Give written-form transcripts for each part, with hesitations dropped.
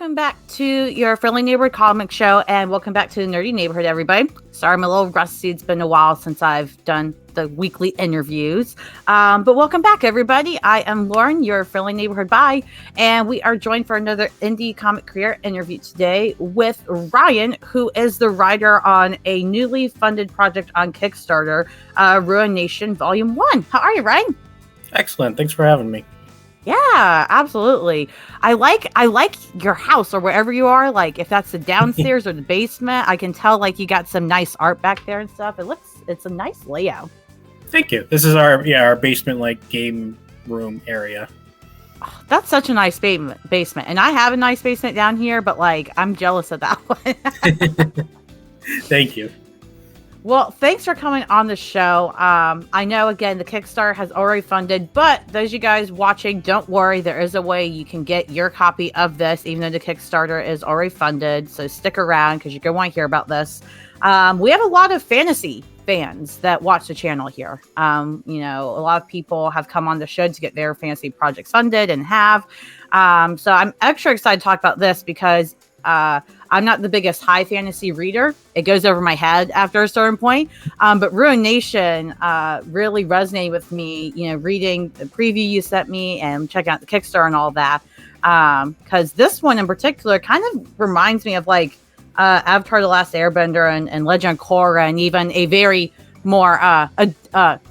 welcome back to your Friendly Neighborhood Comic Show, and welcome back to the Nerdy Neighborhood, everybody. Sorry, I'm a little rusty. It's been a while since I've done the weekly interviews, but welcome back, everybody. I am Lauren, your Friendly Neighborhood Bi, and we are joined for another indie comic career interview today with Ryan, who is the writer on a newly funded project on Kickstarter, Ruination Volume 1. How are you, Ryan? Excellent. Thanks for having me. Yeah, absolutely. I like your house or wherever you are. Like if that's the downstairs or the basement, I can tell like you got some nice art back there and stuff. It's a nice layout. Thank you. This is our basement like game room area. Oh, that's such a nice basement. And I have a nice basement down here, but like I'm jealous of that one. Thank you. Well, thanks for coming on the show. I know, again, the Kickstarter has already funded, but those of you guys watching, don't worry. There is a way you can get your copy of this, even though the Kickstarter is already funded. So stick around because you're going to want to hear about this. We have a lot of fantasy fans that watch the channel here. A lot of people have come on the show to get their fantasy projects funded and have. So I'm extra excited to talk about this because I'm not the biggest high fantasy reader. It goes over my head after a certain point. But Ruination really resonated with me, reading the preview you sent me and checking out the Kickstarter and all that. Because this one in particular kind of reminds me of like Avatar: The Last Airbender and Legend of Korra, and even a very more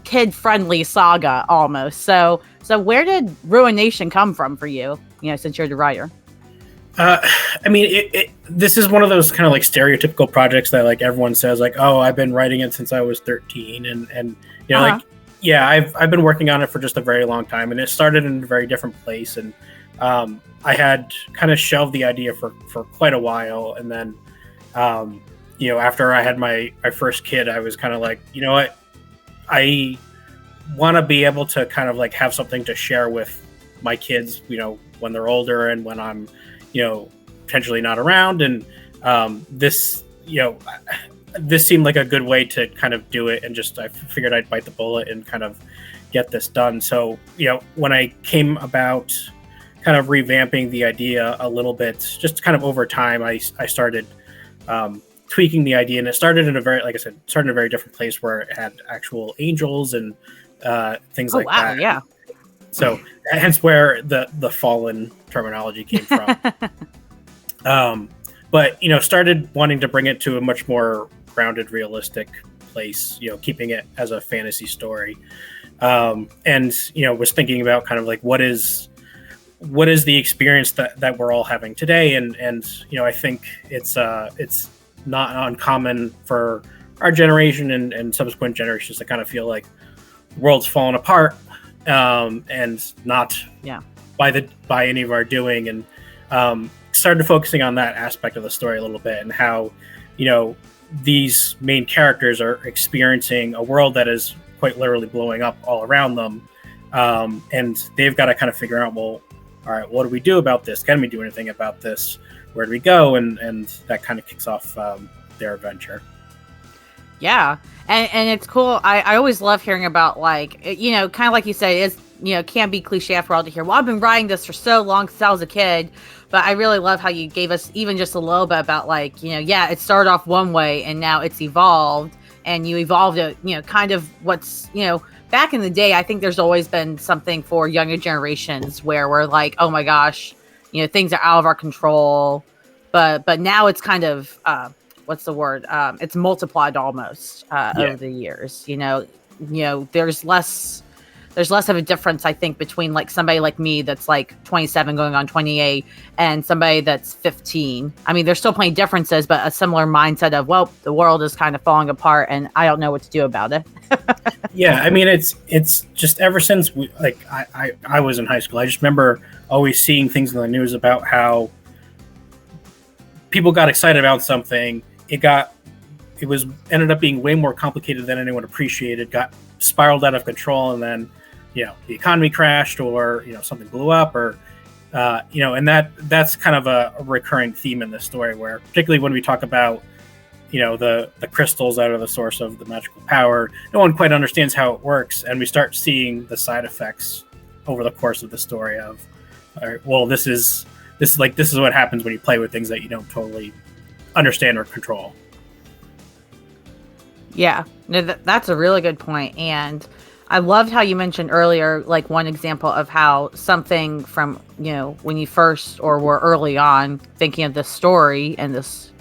kid-friendly saga almost. So where did Ruination come from for you, since you're the writer? This is one of those kind of like stereotypical projects that like everyone says like, oh, I've been writing it since I was 13. I've been working on it for just a very long time, and it started in a very different place. And I had kind of shelved the idea for quite a while. And then, after I had my first kid, I was kind of like, you know what, I want to be able to kind of like have something to share with my kids, when they're older and when I'm, potentially not around. And this seemed like a good way to kind of do it. And I figured I'd bite the bullet and kind of get this done. So, when I came about kind of revamping the idea a little bit, just kind of over time, I started tweaking the idea, and it started in a very different place where it had actual angels and things like that. Yeah. So hence where the fallen terminology came from. But started wanting to bring it to a much more grounded, realistic place, keeping it as a fantasy story. And was thinking about kind of like what is the experience that we're all having today. And I think it's not uncommon for our generation and subsequent generations to kind of feel like the world's falling apart. And not by any of our doing, and started focusing on that aspect of the story a little bit, and how these main characters are experiencing a world that is quite literally blowing up all around them, and they've got to kind of figure out, well, all right, what do we do about this? Can we do anything about this? Where do we go? And that kind of kicks off their adventure. Yeah. And it's cool. I always love hearing about like, kind of like you say, it's, can be cliche after all to hear, well, I've been writing this for so long since I was a kid, but I really love how you gave us even just a little bit about like, it started off one way and now it's evolved, and you evolved it, kind of what's, back in the day, I think there's always been something for younger generations where we're like, oh my gosh, things are out of our control, but now it's kind of, what's the word? It's multiplied almost over the years. There's less of a difference, I think, between like somebody like me that's like 27 going on 28 and somebody that's 15. I mean, there's still plenty of differences, but a similar mindset of, well, the world is kind of falling apart and I don't know what to do about it. Yeah, I mean, it's just ever since I was in high school, I just remember always seeing things in the news about how people got excited about something. It ended up being way more complicated than anyone appreciated, got spiraled out of control, and then the economy crashed, or something blew up, or and that's kind of a recurring theme in this story, where particularly when we talk about the crystals that are the source of the magical power, no one quite understands how it works, and we start seeing the side effects over the course of the story of, all right, well, this is this is what happens when you play with things that you don't totally understand or control. Yeah, no, that's a really good point. And I loved how you mentioned earlier, like one example of how something from, when you first or were early on thinking of this story and this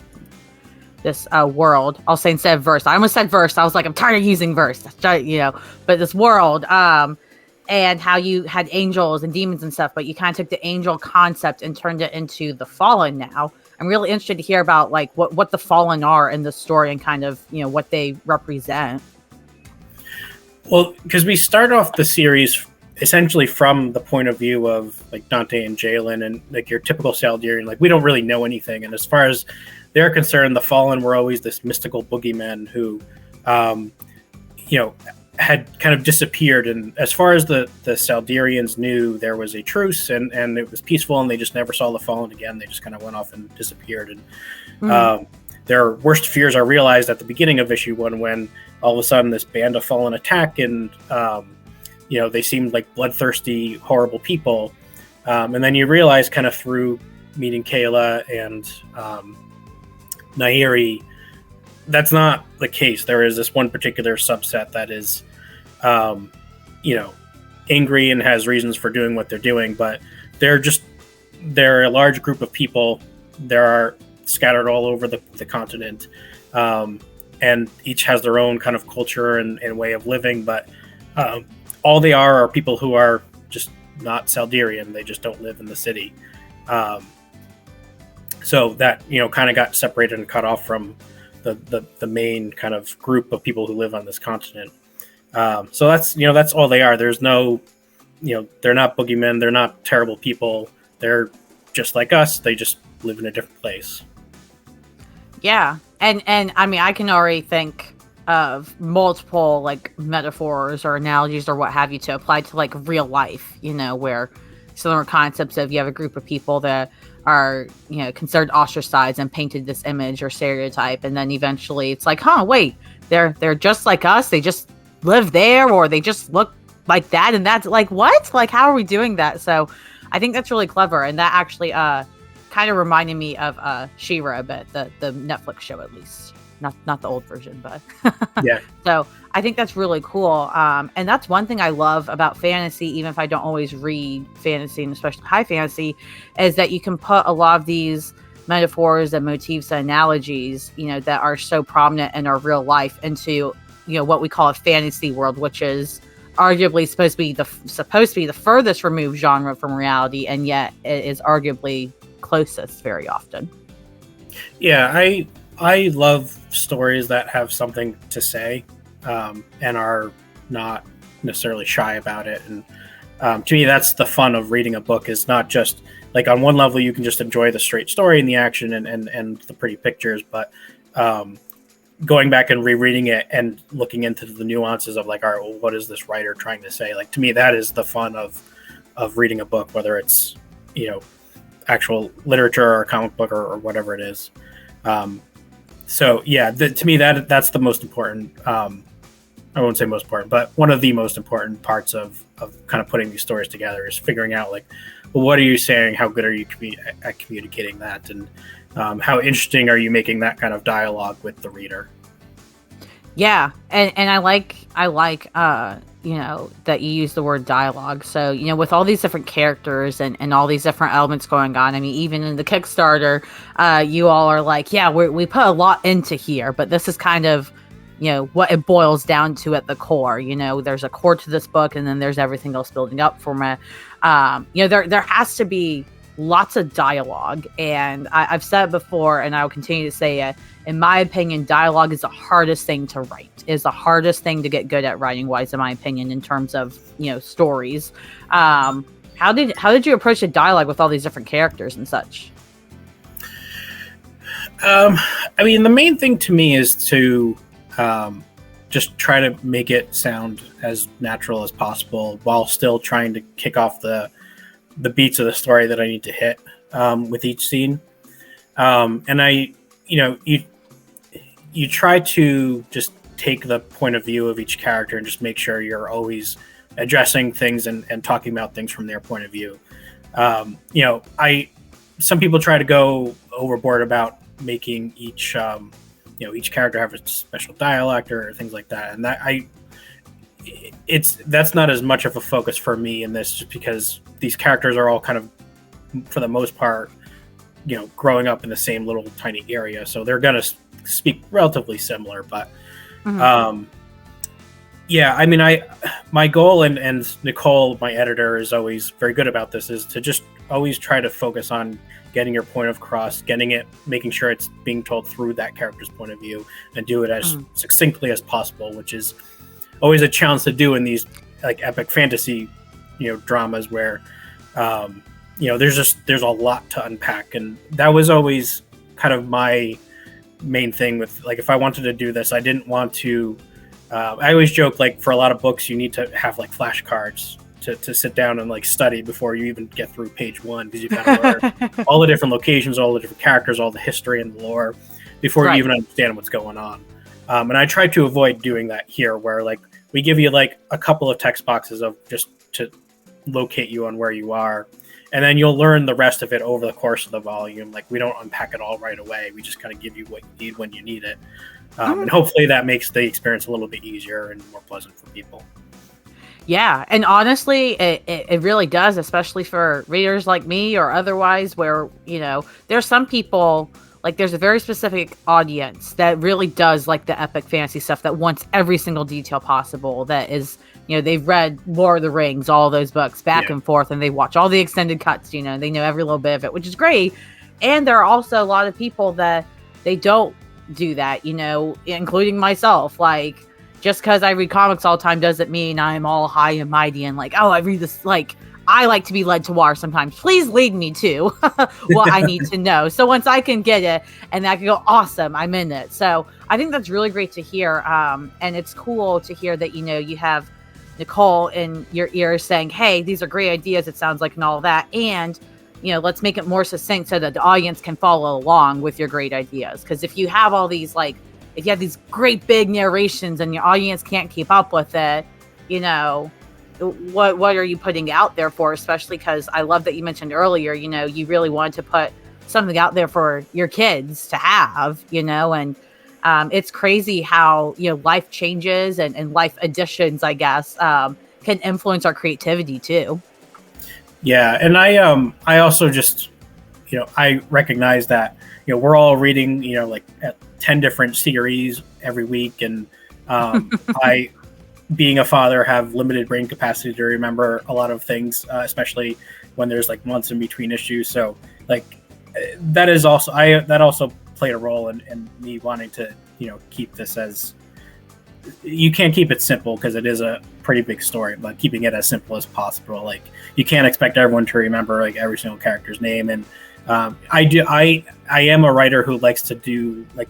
world. I'll say instead of verse. I almost said verse. I was like, I'm tired of using verse. But this world, and how you had angels and demons and stuff, but you kind of took the angel concept and turned it into the fallen now. I'm really interested to hear about like what the fallen are in the story and kind of, what they represent. Well, because we start off the series essentially from the point of view of like Dante and Jalen and like your typical Saldirian. Like we don't really know anything. And as far as they're concerned, the fallen were always this mystical boogeymen who, had kind of disappeared. And as far as the Saldirians knew, there was a truce and it was peaceful and they just never saw the fallen again. They just kind of went off and disappeared. And their worst fears are realized at the beginning of issue 1 when all of a sudden this band of fallen attack and, they seemed like bloodthirsty, horrible people. And then you realize kind of through meeting Kayla and Nairi, that's not the case. There is this one particular subset that is, angry and has reasons for doing what they're doing, but they're a large group of people. There are scattered all over the continent, and each has their own kind of culture and way of living. But all they are people who are just not Saldirian. They just don't live in the city. So that, kind of got separated and cut off from the main kind of group of people who live on this continent. So that's all they are. There's no, they're not boogeymen. They're not terrible people. They're just like us. They just live in a different place. Yeah. And I mean, I can already think of multiple like metaphors or analogies or what have you to apply to like real life, where similar concepts of you have a group of people that are, considered ostracized and painted this image or stereotype. And then eventually it's like, wait, they're just like us. They just live there or they just look like that. And that's like, what? Like, how are we doing that? So I think that's really clever. And that actually kind of reminded me of She-Ra, but the Netflix show, at least. Not the old version, but yeah. So I think that's really cool. And that's one thing I love about fantasy, even if I don't always read fantasy and especially high fantasy, is that you can put a lot of these metaphors and motifs and analogies, that are so prominent in our real life into, what we call a fantasy world, which is arguably supposed to be the furthest removed genre from reality, and yet it is arguably closest very often. Yeah, I love stories that have something to say, and are not necessarily shy about it. And to me, that's the fun of reading a book, is not just like on one level, you can just enjoy the straight story and the action and the pretty pictures, but going back and rereading it and looking into the nuances of like, all right, well, what is this writer trying to say? Like, to me, that is the fun of reading a book, whether it's, actual literature or a comic book or whatever it is. So yeah, to me, that's the most important, I won't say most important, but one of the most important parts of kind of putting these stories together is figuring out like, well, what are you saying? How good are you at communicating that? And how interesting are you making that kind of dialogue with the reader? Yeah. And I like, that you use the word dialogue. So, with all these different characters and all these different elements going on, I mean, even in the Kickstarter, you all are like, yeah, we put a lot into here, but this is kind of, what it boils down to at the core. There's a core to this book, and then there's everything else building up from it. There has to be lots of dialogue, and I've said it before, and I'll continue to say it. In my opinion, dialogue is the hardest thing to write. Is the hardest thing to get good at writing wise, in my opinion, in terms of stories. How did you approach the dialogue with all these different characters and such? I mean, the main thing to me is to just try to make it sound as natural as possible while still trying to kick off the beats of the story that I need to hit with each scene. And you try to just take the point of view of each character and just make sure you're always addressing things and talking about things from their point of view. some people try to go overboard about making each each character have a special dialect or things like that, and that's not as much of a focus for me in this, just because these characters are all kind of, for the most part, growing up in the same little tiny area, so they're gonna speak relatively similar. But my goal, and Nicole, my editor, is always very good about this, is to just always try to focus on getting your point across, making sure it's being told through that character's point of view, and do it as succinctly as possible, which is always a challenge to do in these like epic fantasy dramas where there's a lot to unpack. And that was always kind of my main thing with, like, if I wanted to do this, I didn't want to I always joke, like, for a lot of books you need to have like flashcards to sit down and like study before you even get through page 1, because you've got to learn all the different locations, all the different characters, all the history and the lore before you even understand what's going on. And I try to avoid doing that here, where like we give you like a couple of text boxes of just to locate you on where you are, and then you'll learn the rest of it over the course of the volume. Like, we don't unpack it all right away. We just kind of give you what you need when you need it. And hopefully that makes the experience a little bit easier and more pleasant for people. Yeah, and honestly, it really does, especially for readers like me or otherwise, where, there's some people, like, there's a very specific audience that really does like the epic fantasy stuff, that wants every single detail possible, that is, they've read Lord of the Rings, all those books back and forth, and they watch all the extended cuts, they know every little bit of it, which is great. And there are also a lot of people that they don't do that, including myself. Like, just because I read comics all the time doesn't mean I'm all high and mighty and like, oh, I read this, like, I like to be led to water sometimes. Please lead me to what I need to know. So once I can get it and I can go, awesome, I'm in it. So I think that's really great to hear. And it's cool to hear that, you have Nicole in your ears saying, hey, these are great ideas, it sounds like, and all that. And, let's make it more succinct so that the audience can follow along with your great ideas. Because if you have all these, like, if you have these great big narrations and your audience can't keep up with it, what are you putting out there for? Especially because I love that you mentioned earlier, you really wanted to put something out there for your kids to have, and it's crazy how, life changes and life additions, I guess, can influence our creativity too. Yeah. And I also just, I recognize that, we're all reading, like 10 different series every week. And I, being a father, have limited brain capacity to remember a lot of things, especially when there's like months in between issues. So like that also played a role in me wanting to, keep this as, you can't keep it simple because it is a pretty big story, but keeping it as simple as possible. Like, you can't expect everyone to remember like every single character's name. And I am a writer who likes to do like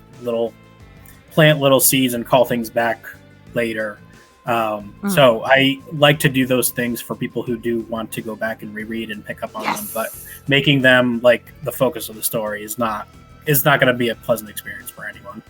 plant little seeds and call things back later. So I like to do those things for people who do want to go back and reread and pick up on them, but making them like the focus of the story is not going to be a pleasant experience for anyone.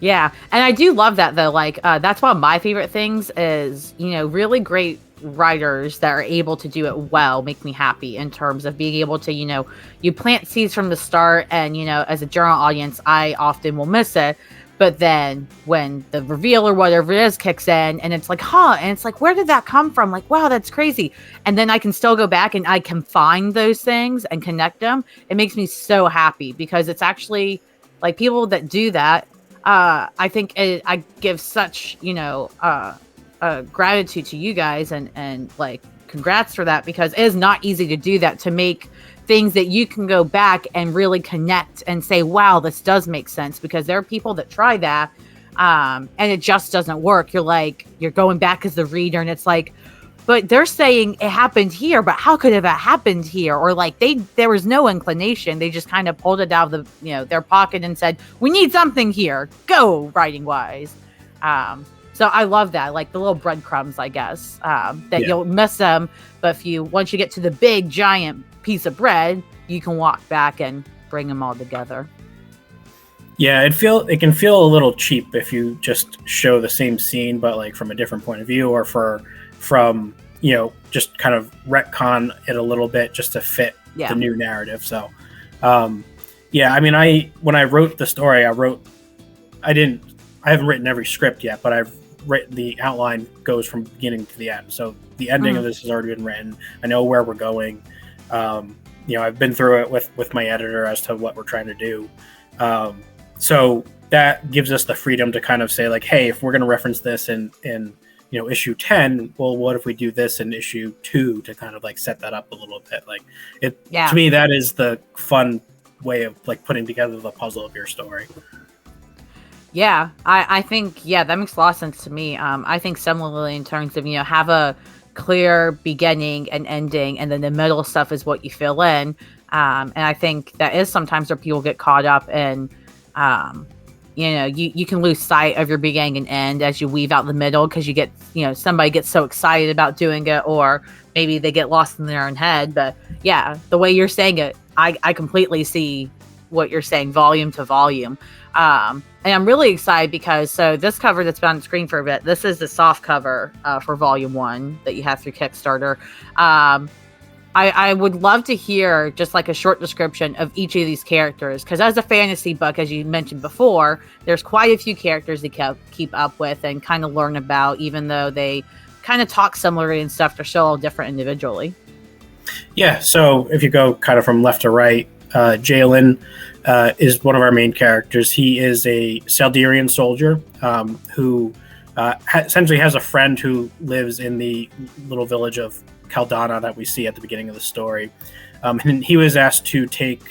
Yeah. And I do love that though. Like, that's one of my favorite things is, really great writers that are able to do it well make me happy, in terms of being able to, you plant seeds from the start, and, as a general audience, I often will miss it. But then when the reveal or whatever it is kicks in, and it's like, and it's like, where did that come from? Like, wow, that's crazy. And then I can still go back and I can find those things and connect them. It makes me so happy, because it's actually like, people that do that, I think I give such, gratitude to you guys, and like, congrats for that, because it is not easy to do that, to make things that you can go back and really connect and say, wow, this does make sense. Because there are people that try that and it just doesn't work. You're going back as the reader, and it's like, but they're saying it happened here, but how could it have happened here? Or like, there was no inclination. They just kind of pulled it out of their pocket and said, we need something here, go, writing wise. So I love that, like the little breadcrumbs, I guess, you'll miss them. But once you get to the big giant piece of bread, you can walk back and bring them all together. Yeah, it can feel a little cheap if you just show the same scene, but like from a different point of view, or from just kind of retcon it a little bit just to fit Yeah. the new narrative. So, yeah, I mean, when I wrote the story, I haven't written every script yet, but I've written the outline goes from beginning to the end. So the ending of this has already been written. I know where we're going. I've been through it with my editor as to what we're trying to do. So that gives us the freedom to kind of say like, hey, if we're going to reference this in issue 10, well, what if we do this in issue 2 to kind of like set that up a little bit? Like to me, that is the fun way of like putting together the puzzle of your story. Yeah, I think, that makes a lot of sense to me. I think similarly in terms of, have a clear beginning and ending, and then the middle stuff is what you fill in. And I think that is sometimes where people get caught up in, you can lose sight of your beginning and end as you weave out the middle because you get, somebody gets so excited about doing it, or maybe they get lost in their own head. But yeah, the way you're saying it, I completely see what you're saying, volume to volume. And I'm really excited because this cover that's been on the screen for a bit, this is the soft cover for volume 1 that you have through Kickstarter. I would love to hear just like a short description of each of these characters, because as a fantasy book, as you mentioned before, there's quite a few characters to keep up with and kind of learn about, even though they kind of talk similarly and stuff, they're still all different individually. Yeah, so if you go kind of from left to right, Jalen is one of our main characters. He is a Saldirian soldier who essentially has a friend who lives in the little village of Caldana that we see at the beginning of the story. And he was asked to take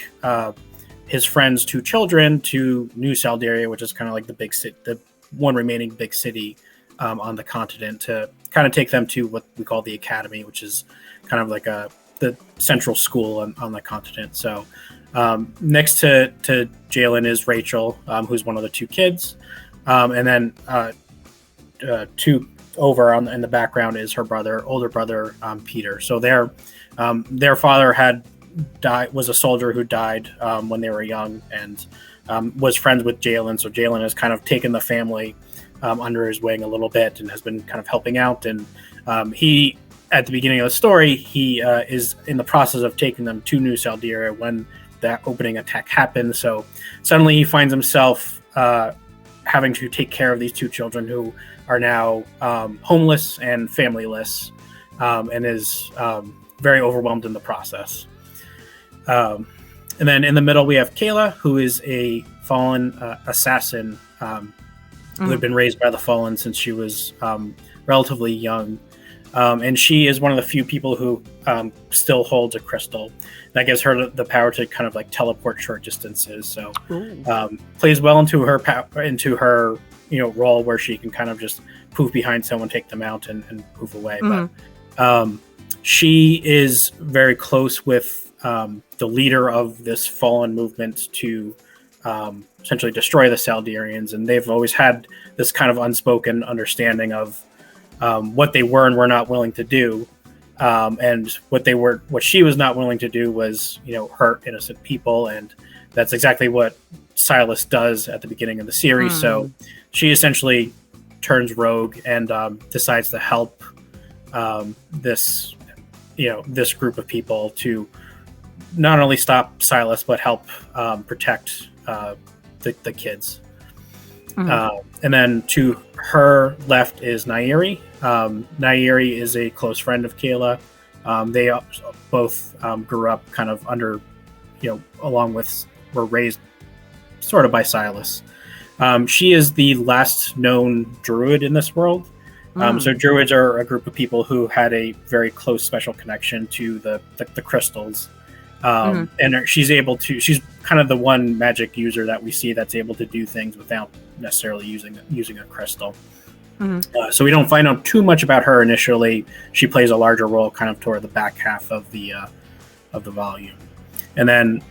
his friend's 2 children to New Saldiria, which is kind of like the one remaining big city on the continent, to kind of take them to what we call the academy, which is kind of like the central school on the continent. So next to Jalen is Rachel, who's one of the 2 kids. And then 2 over in the background is her older brother, Peter. So their father was a soldier who died when they were young, and was friends with Jalen. So Jalen has kind of taken the family under his wing a little bit and has been kind of helping out. And he, at the beginning of the story, he is in the process of taking them to New Saldiria when that opening attack happens. So suddenly he finds himself having to take care of these 2 children who are now homeless and familyless, and is very overwhelmed in the process. And then in the middle, we have Kayla, who is a fallen assassin who had been raised by the Fallen since she was relatively young. And she is one of the few people who still holds a crystal that gives her the power to kind of like teleport short distances. So plays well into her role where she can kind of just poof behind someone, take them out, and poof away. But she is very close with the leader of this Fallen movement to essentially destroy the Saldirians, and they've always had this kind of unspoken understanding of what they were and were not willing to do, and what she was not willing to do was hurt innocent people, and that's exactly what Silas does at the beginning of the series. So she essentially turns rogue and decides to help this group of people to not only stop Silas but help protect the kids. And then to her left is Nairi. Nairi is a close friend of Kayla. They both grew up kind of under, were raised sort of by Silas. She is the last known druid in this world. So druids are a group of people who had a very close special connection to the crystals. And she's kind of the one magic user that we see that's able to do things without necessarily using a crystal. So we don't find out too much about her initially. She plays a larger role kind of toward the back half of the volume. And then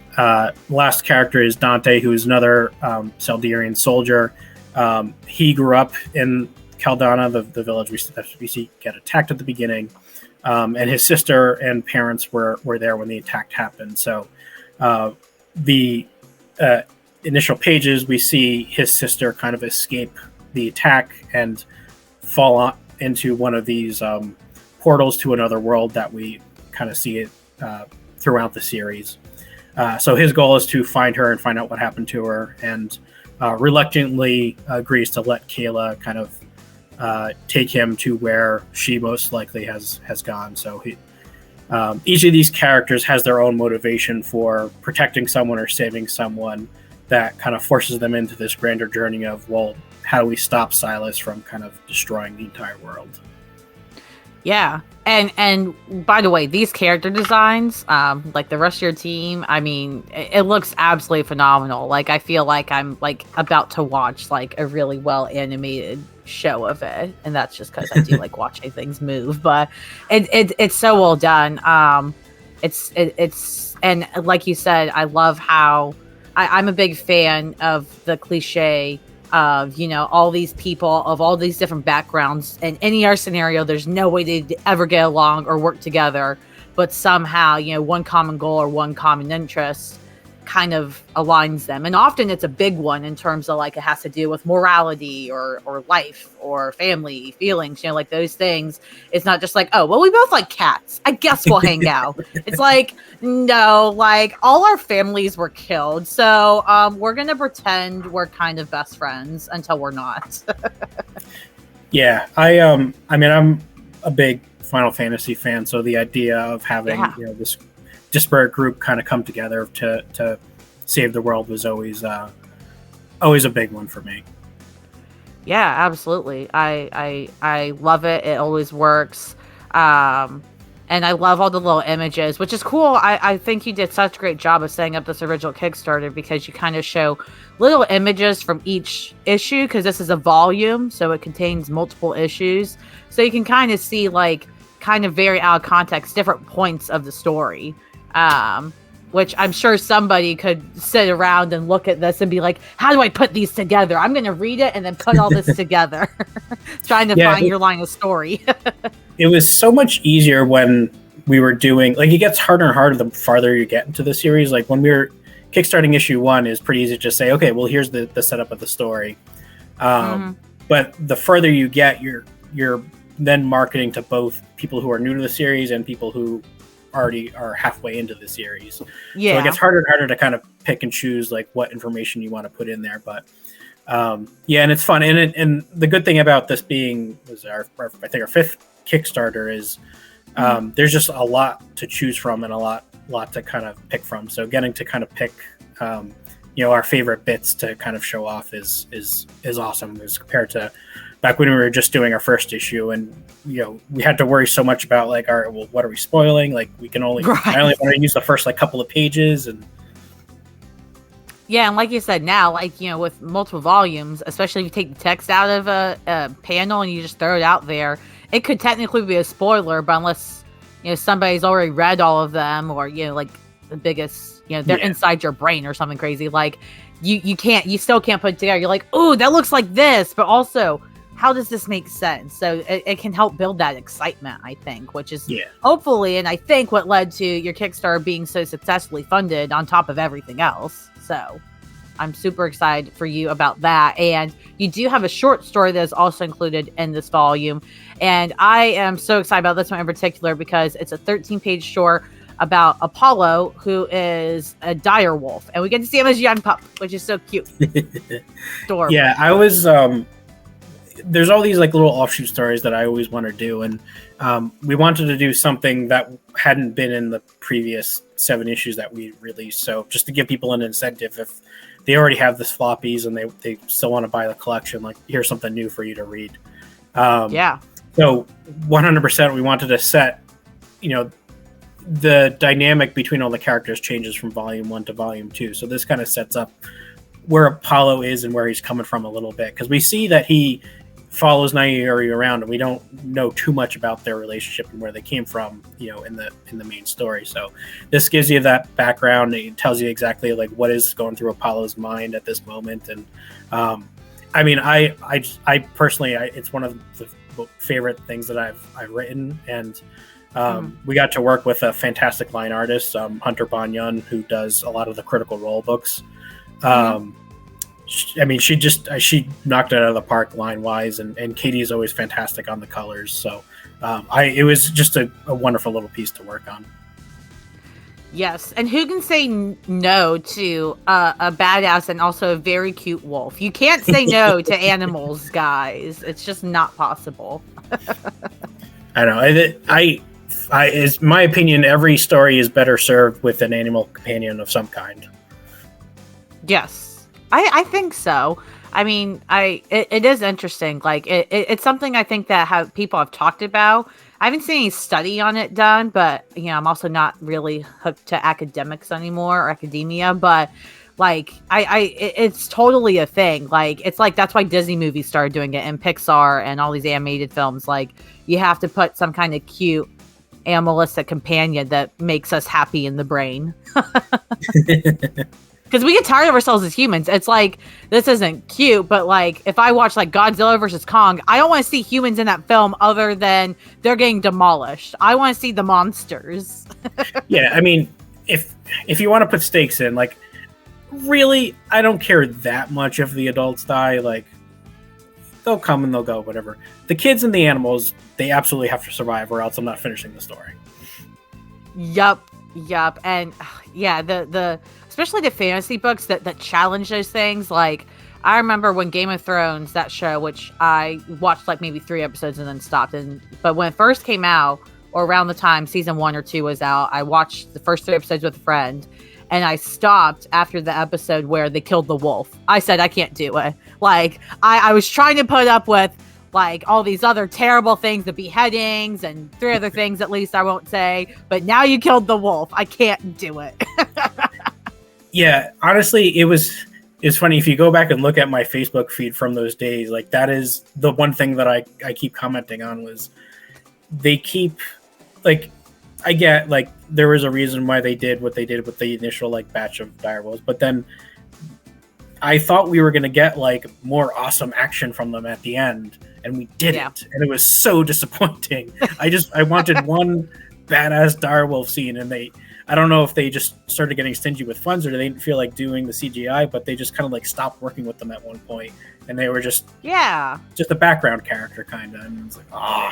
last character is Dante, who is another Saldirian soldier. He grew up in Caldana, the village we see get attacked at the beginning. And his sister and parents were there when the attack happened. So the initial pages, we see his sister kind of escape the attack and fall into one of these portals to another world that we kind of see it throughout the series. So his goal is to find her and find out what happened to her, and reluctantly agrees to let Kayla kind of take him to where she most likely has gone. So each of these characters has their own motivation for protecting someone or saving someone that kind of forces them into this grander journey of, well, how do we stop Silas from kind of destroying the entire world? Yeah. And by the way, these character designs, like the rest of your team, I mean, it looks absolutely phenomenal. Like, I feel like I'm like about to watch like a really well animated show of it, and that's just because I do like watching things move. But it's so well done. It's and like you said, I love how I'm a big fan of the cliche of, you know, all these people of all these different backgrounds. In any other scenario, there's no way they'd ever get along or work together, but somehow, you know, one common goal or one common interest kind of aligns them. And often it's a big one in terms of like it has to do with morality or life or family feelings, you know, like those things. It's not just like, oh, well, we both like cats, I guess we'll hang out. It's like, no, like all our families were killed, so we're gonna pretend we're kind of best friends until we're not. Yeah, I mean, I'm a big Final Fantasy fan, so the idea of having you know, this disparate group kind of come together to save the world was always a big one for me. Yeah, absolutely. I love it. It always works. And I love all the little images, which is cool. I think you did such a great job of setting up this original Kickstarter, because you kind of show little images from each issue, because this is a volume, so it contains multiple issues. So you can kind of see, like, kind of very out of context, different points of the story. Which I'm sure somebody could sit around and look at this and be like, how do I put these together? I'm going to read it and then put all this together. Trying to find your line of story. It was so much easier when we were doing, like, it gets harder and harder the farther you get into the series. Like, when we were kickstarting issue 1, is pretty easy to just say, okay, well, here's the setup of the story. But the further you get, you're then marketing to both people who are new to the series and people who already are halfway into the series. Yeah. So it gets harder and harder to kind of pick and choose like what information you want to put in there. But yeah, and it's fun. And the good thing about this being was our I think our 5th Kickstarter is there's just a lot to choose from and a lot to kind of pick from. So getting to kind of pick you know, our favorite bits to kind of show off is awesome as compared to back when we were just doing our first issue, and you know, we had to worry so much about like, all right, well, what are we spoiling? Like, we can only I only want to use the first like couple of pages. And yeah, and like you said, now, like, you know, with multiple volumes, especially if you take the text out of a panel and you just throw it out there, it could technically be a spoiler, but unless, you know, somebody's already read all of them, or, you know, like the biggest, you know, they're inside your brain or something crazy, like you still can't put it together. You're like, oh, that looks like this, but also, how does this make sense? So it can help build that excitement, I think, which is hopefully, and I think what led to your Kickstarter being so successfully funded on top of everything else. So I'm super excited for you about that. And you do have a short story that is also included in this volume. And I am so excited about this one in particular because it's a 13-page short about Apollo, who is a dire wolf. And we get to see him as a young pup, which is so cute. Adorable. Yeah, I was... there's all these like little offshoot stories that I always want to do, and we wanted to do something that hadn't been in the previous 7 issues that we released. So just to give people an incentive, if they already have this floppies and they still want to buy the collection, like, here's something new for you to read. So 100% we wanted to set, you know, the dynamic between all the characters changes from volume 1 to volume 2. So this kind of sets up where Apollo is and where he's coming from a little bit, because we see that he follows Nairi around, and we don't know too much about their relationship and where they came from, you know, in the main story. So this gives you that background. It tells you exactly like what is going through Apollo's mind at this moment. And I mean, I personally, it's one of the favorite things that I've written, and we got to work with a fantastic line artist, Hunter Banyan, who does a lot of the Critical Role books. I mean, she knocked it out of the park line wise, and Katie is always fantastic on the colors. So it was just a wonderful little piece to work on. Yes, and who can say no to a badass and also a very cute wolf? You can't say no to animals, guys. It's just not possible. I know. Is my opinion. Every story is better served with an animal companion of some kind. Yes, I think so. I mean, it is interesting. Like it's something I think that people have talked about. I haven't seen any study on it done, but I'm also not really hooked to academics anymore or academia. But like, it's totally a thing. Like, it's like that's why Disney movies started doing it, and Pixar and all these animated films. Like, you have to put some kind of cute animalistic companion that makes us happy in the brain. Because we get tired of ourselves as humans. It's like, this isn't cute, but like, if I watch like Godzilla versus Kong, I don't want to see humans in that film other than they're getting demolished. I want to see the monsters. Yeah, I mean, if you want to put stakes in, like, really, I don't care that much if the adults die. Like, they'll come and they'll go, whatever. The kids and the animals, they absolutely have to survive, or else I'm not finishing the story. Yup. And yeah, the especially the fantasy books that challenge those things. Like, I remember when Game of Thrones, that show, which I watched like maybe 3 episodes and then stopped. But when it first came out, or around the time season 1 or 2 was out, I watched the first 3 episodes with a friend, and I stopped after the episode where they killed the wolf. I said, I can't do it. Like, I was trying to put up with like all these other terrible things, the beheadings and 3 other things at least I won't say, but now you killed the wolf. I can't do it. Yeah, honestly, it's funny if you go back and look at my Facebook feed from those days. Like, that is the one thing that I keep commenting on, was they keep, like, I get like there was a reason why they did what they did with the initial like batch of direwolves, but then I thought we were going to get like more awesome action from them at the end, and we didn't. And it was so disappointing. I wanted one badass direwolf scene, and I don't know if they just started getting stingy with funds, or they didn't feel like doing the CGI, but they just kind of like stopped working with them at one point, and they were just a background character kind of. And it's like,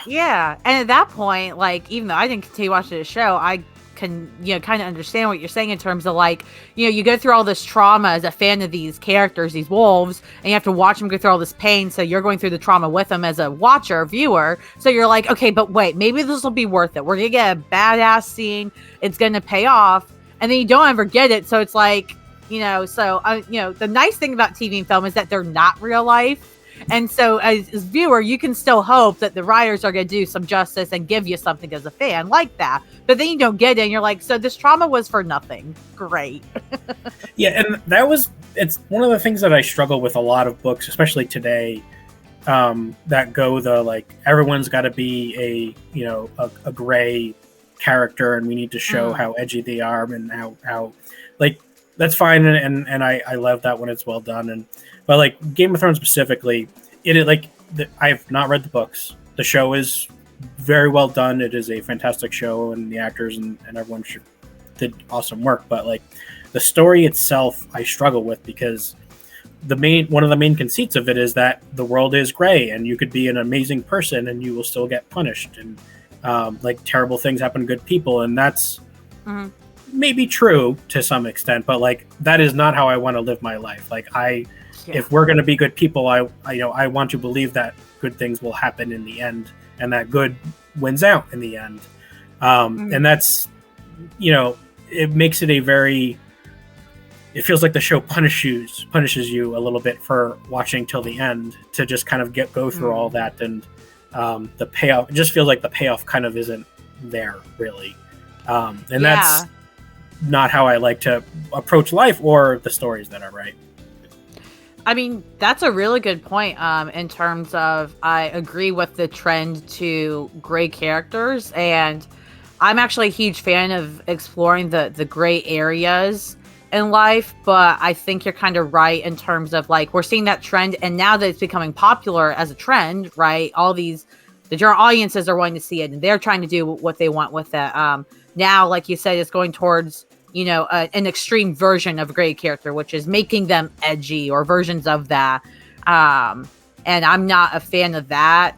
yeah. And at that point, like, even though I didn't continue watching the show, I can kind of understand what you're saying in terms of like, you go through all this trauma as a fan of these characters, these wolves, and you have to watch them go through all this pain, so you're going through the trauma with them as a watcher, viewer. So you're like, okay, but wait, maybe this will be worth it. We're gonna get a badass scene, it's gonna pay off, and then you don't ever get it. So it's like, the nice thing about TV and film is that they're not real life. And so as viewer, you can still hope that the writers are going to do some justice and give you something as a fan like that. But then you don't get it, and you're like, so this trauma was for nothing. Great. Yeah, and it's one of the things that I struggle with a lot of books, especially today, that go the like, everyone's got to be a gray character, and we need to show how edgy they are, and how like, that's fine, and I love that when it's well done. But like Game of Thrones specifically, I have not read the books. The show is very well done. It is a fantastic show, and the actors and everyone did awesome work. But like, the story itself, I struggle with, because one of the main conceits of it is that the world is gray, and you could be an amazing person and you will still get punished, and like, terrible things happen to good people, and that's maybe true to some extent, but like, that is not how I want to live my life. Like, if we're going to be good people, I want to believe that good things will happen in the end, and that good wins out in the end. And that's, it makes it it feels like the show punishes you a little bit for watching till the end, to just kind of go through all that. And the payoff, it just feels like the payoff kind of isn't there really. That's not how I like to approach life or the stories that I write. I mean, that's a really good point, in terms of, I agree with the trend to gray characters, and I'm actually a huge fan of exploring the gray areas in life, but I think you're kind of right in terms of like, we're seeing that trend, and now that it's becoming popular as a trend, right? The general audiences are wanting to see it, and they're trying to do what they want with it. Now, like you said, it's going towards an extreme version of a gray character, which is making them edgy or versions of that. And I'm not a fan of that.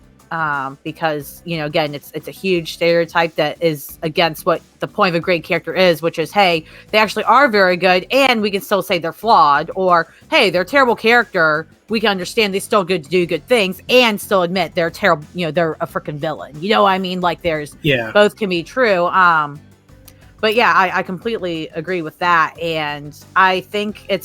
because, you know, again, it's a huge stereotype that is against what the point of a great character is, which is, hey, they actually are very good, and we can still say they're flawed, or hey, they're a terrible character. We can understand they still good to do good things, and still admit they're terrible. You know, they're a freaking villain. You know what I mean? Like, there's both can be true. But yeah, I completely agree with that, and I think it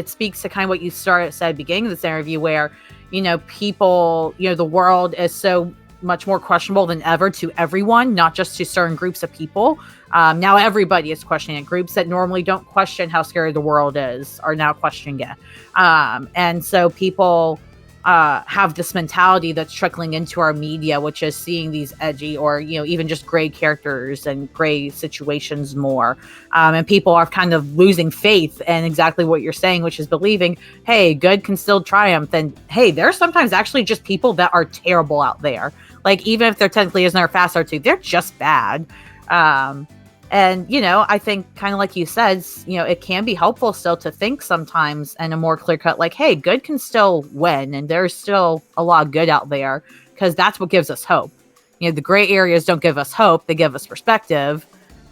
speaks to kind of what you said at the beginning of this interview, where, you know, people, you know, the world is so much more questionable than ever to everyone, not just to certain groups of people. Now everybody is questioning it. Groups that normally don't question how scary the world is are now questioning it. And so people have this mentality that's trickling into our media, which is seeing these edgy or, you know, even just gray characters and gray situations more. And people are kind of losing faith in exactly what you're saying, which is believing, hey, good can still triumph. And hey, there's sometimes actually just people that are terrible out there. Like, even if there technically isn't a fast R2, they're just bad. And, you know, I think kind of like you said, you know, it can be helpful still to think sometimes in a more clear cut, like, hey, good can still win. And there's still a lot of good out there, because that's what gives us hope. You know, the gray areas don't give us hope. They give us perspective.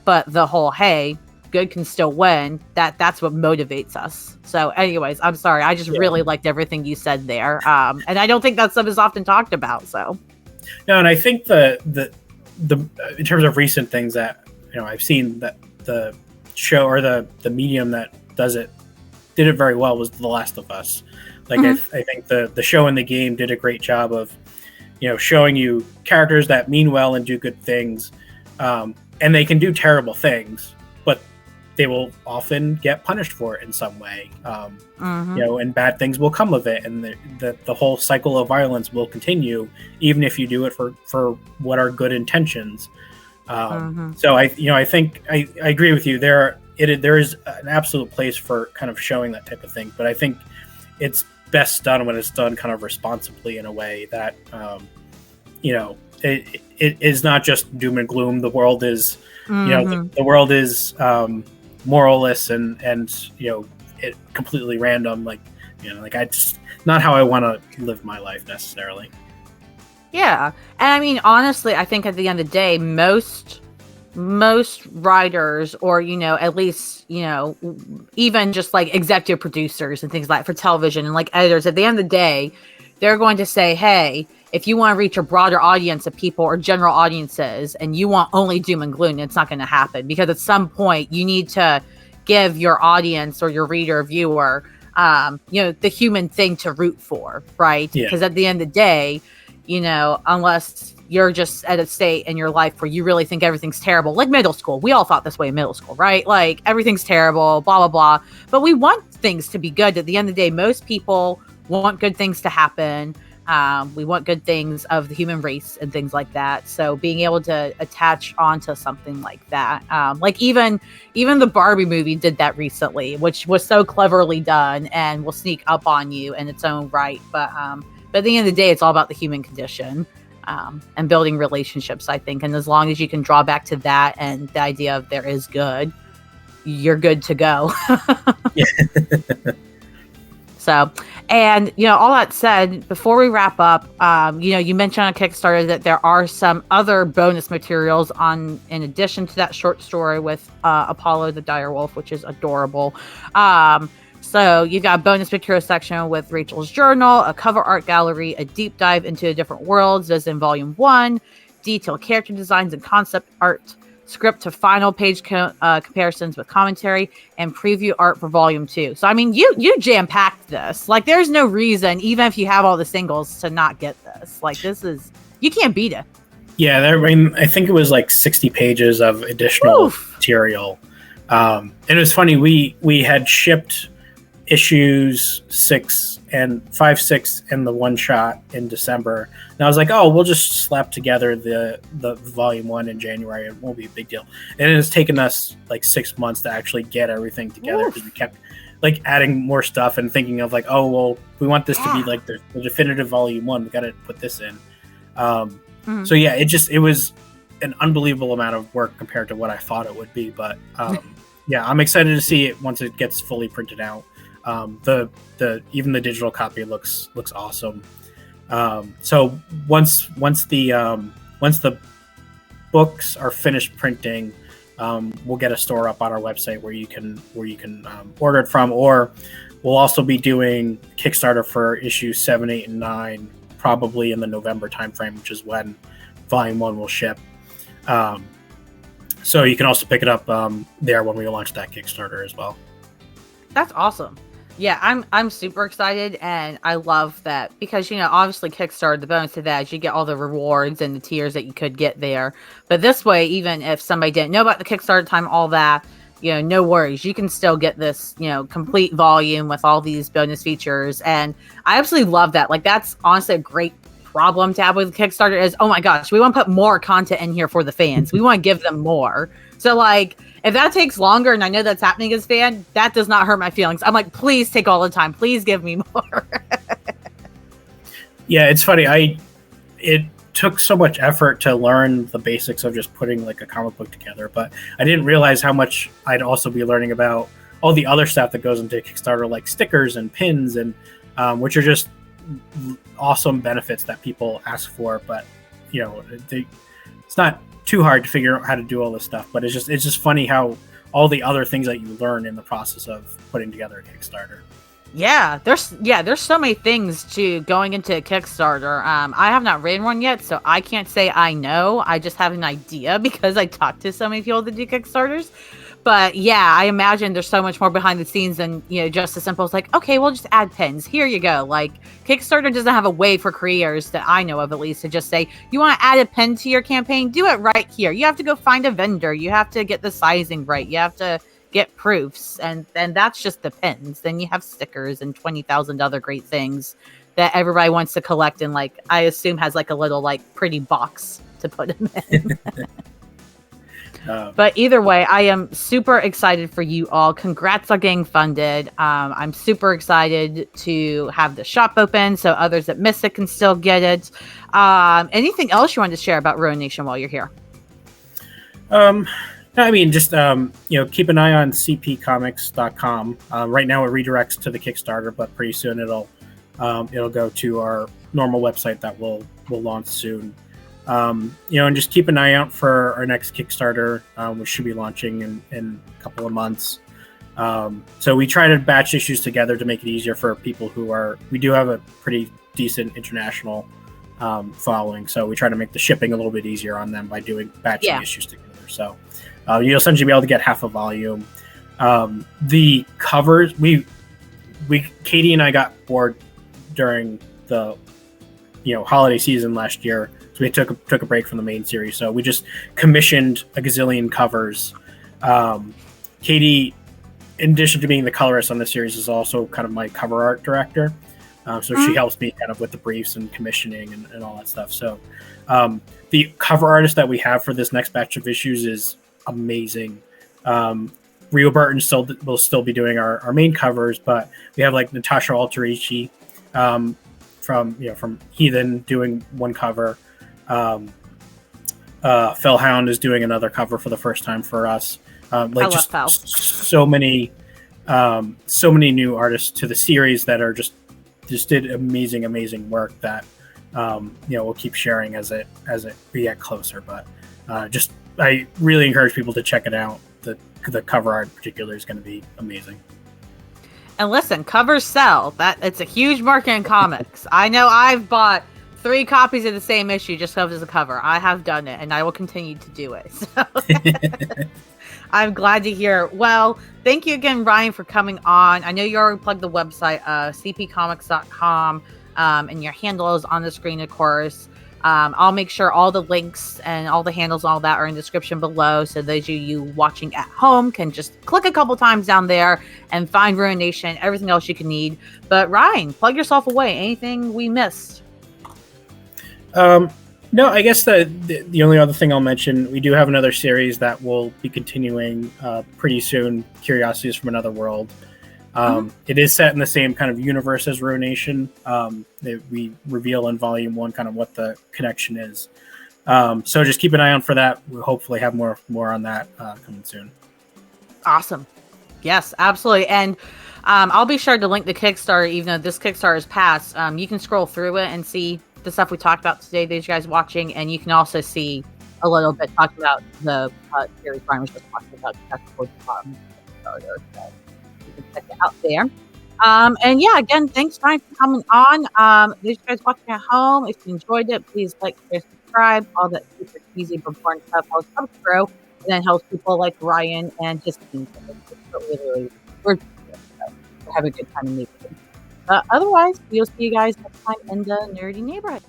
But the whole, hey, good can still win, that's what motivates us. So anyways, I'm sorry. I just really liked everything you said there. And I don't think that stuff is often talked about. So. No, and I think the in terms of recent things that, you know, I've seen that the show or the medium that did it very well was The Last of Us. Like, I think the show and the game did a great job of, you know, showing you characters that mean well and do good things, and they can do terrible things, but they will often get punished for it in some way. You know, and bad things will come of it, and the whole cycle of violence will continue, even if you do it for what are good intentions. So I think I agree with you. There is an absolute place for kind of showing that type of thing, but I think it's best done when it's done kind of responsibly, in a way that, you know, it is not just doom and gloom. The world is, you know, the world is moralless and you know, it completely random. Like, you know, like, I just not how I want to live my life necessarily. Yeah. And I mean, honestly, I think at the end of the day, most writers, or, you know, at least, you know, even just like executive producers and things like for television and like editors, at the end of the day, they're going to say, hey, if you want to reach a broader audience of people or general audiences and you want only doom and gloom, it's not going to happen, because at some point you need to give your audience or your reader or viewer, you know, the human thing to root for, right? Because at the end of the day, you know, unless you're just at a state in your life where you really think everything's terrible, like middle school. We all thought this way in middle school, right? Like, everything's terrible, blah, blah, blah. But we want things to be good. At the end of the day, most people want good things to happen. We want good things of the human race and things like that. So being able to attach onto something like that, like even the Barbie movie did that recently, which was so cleverly done and will sneak up on you in its own right. But at the end of the day, it's all about the human condition, and building relationships, I think. And as long as you can draw back to that and the idea of there is good, you're good to go. So, and, you know, all that said, before we wrap up, you know, you mentioned on Kickstarter that there are some other bonus materials in addition to that short story with Apollo the Direwolf, which is adorable. So you've got a bonus material section with Rachel's journal, a cover art gallery, a deep dive into the different worlds as in Volume 1, detailed character designs and concept art, script to final page comparisons with commentary, and preview art for Volume 2. So, I mean, you jam-packed this. Like, there's no reason, even if you have all the singles, to not get this. Like, this is... You can't beat it. Yeah, I think it was like 60 pages of additional material. And it was funny, we had shipped issues 5, 6, and the one shot in December. And I was like, oh, we'll just slap together the Volume 1 in January. It won't be a big deal. And it has taken us like 6 months to actually get everything together, because we kept like adding more stuff and thinking of like, oh, well, we want this to be like the definitive Volume 1. We got to put this in. So yeah, it was an unbelievable amount of work compared to what I thought it would be. But yeah, I'm excited to see it once it gets fully printed out. Even the digital copy looks awesome. So once the books are finished printing, we'll get a store up on our website where you can order it from, or we'll also be doing Kickstarter for issues 7, 8, and 9, probably in the November timeframe, which is when Volume 1 will ship. So you can also pick it up there when we launch that Kickstarter as well. That's awesome. Yeah, I'm super excited, and I love that because, obviously Kickstarter, the bonus to that is you get all the rewards and the tiers that you could get there. But this way, even if somebody didn't know about the Kickstarter time, all that, no worries. You can still get this, complete volume with all these bonus features. And I absolutely love that. Like, that's honestly a great problem to have with Kickstarter is, oh my gosh, we want to put more content in here for the fans. We want to give them more. So, like, if that takes longer, and I know that's happening as a fan, that does not hurt my feelings. I'm like, please take all the time. Please give me more. Yeah, it's funny. It took so much effort to learn the basics of just putting like a comic book together, but I didn't realize how much I'd also be learning about all the other stuff that goes into Kickstarter, like stickers and pins, and which are just awesome benefits that people ask for. But it's not too hard to figure out how to do all this stuff, but it's just funny how all the other things that you learn in the process of putting together a Kickstarter. Yeah, there's so many things to going into a Kickstarter. I have not written one yet, so I can't say I know. I just have an idea because I talk to so many people that do Kickstarters. But yeah, I imagine there's so much more behind the scenes than, just as simple as like, okay, we'll just add pins. Here you go. Like, Kickstarter doesn't have a way for creators that I know of, at least, to just say, you want to add a pin to your campaign? Do it right here. You have to go find a vendor. You have to get the sizing right. You have to get proofs. And then that's just the pins. Then you have stickers and 20,000 other great things that everybody wants to collect. And, like, I assume has like a little, like, pretty box to put them in. But either way, I am super excited for you all. Congrats on getting funded. I'm super excited to have the shop open so others that miss it can still get it. Anything else you wanted to share about Ruination while you're here? I mean, just keep an eye on cpcomics.com. Right now, it redirects to the Kickstarter, but pretty soon it'll go to our normal website that will launch soon. And just keep an eye out for our next Kickstarter, which should be launching in a couple of months. So we try to batch issues together to make it easier for people we do have a pretty decent international following. So we try to make the shipping a little bit easier on them by batching issues together. So you'll essentially be able to get half a volume. The covers, Katie and I got bored during the holiday season last year. So we took a break from the main series. So we just commissioned a gazillion covers. Katie, in addition to being the colorist on the series, is also kind of my cover art director. So she helps me kind of with the briefs and commissioning and all that stuff. So the cover artist that we have for this next batch of issues is amazing. Rio Burton will still be doing our main covers, but we have like Natasha Alterici from Heathen doing one cover. Fellhound is doing another cover for the first time for us. I love Fell. So many new artists to the series that are just did amazing work that we'll keep sharing as we get closer. But I really encourage people to check it out. The cover art in particular is going to be amazing. And listen, covers sell. It's a huge market in comics. I know I've bought 3 copies of the same issue just as a cover. I have done it, and I will continue to do it. So I'm glad to hear. Well, thank you again, Ryan, for coming on. I know you already plugged the website, cpcomics.com, and your handle is on the screen, of course. I'll make sure all the links and all the handles and all that are in the description below, so those of you watching at home can just click a couple times down there and find Ruination, everything else you can need. But Ryan, plug yourself away. Anything we missed? No, I guess the only other thing I'll mention, we do have another series that will be continuing pretty soon, Curiosities from Another World. It is set in the same kind of universe as Ruination. We reveal in Volume 1 kind of what the connection is. So just keep an eye out for that. We'll hopefully have more on that coming soon. Awesome. Yes, absolutely. And I'll be sure to link the Kickstarter, even though this Kickstarter is past. You can scroll through it and see the stuff we talked about today that you guys watching, and you can also see a little bit talking about the series Brian was just talking about, the technical department of Kickstarter. So you can check it out there. And yeah, again, thanks Ryan for coming on. Those you guys watching at home, if you enjoyed it, please like, share, subscribe, all that super easy but important stuff helps us grow, and then helps people like Ryan and his team. Literally, we're have a good time in the neighborhood. Otherwise, we'll see you guys next time in the nerdy neighborhood.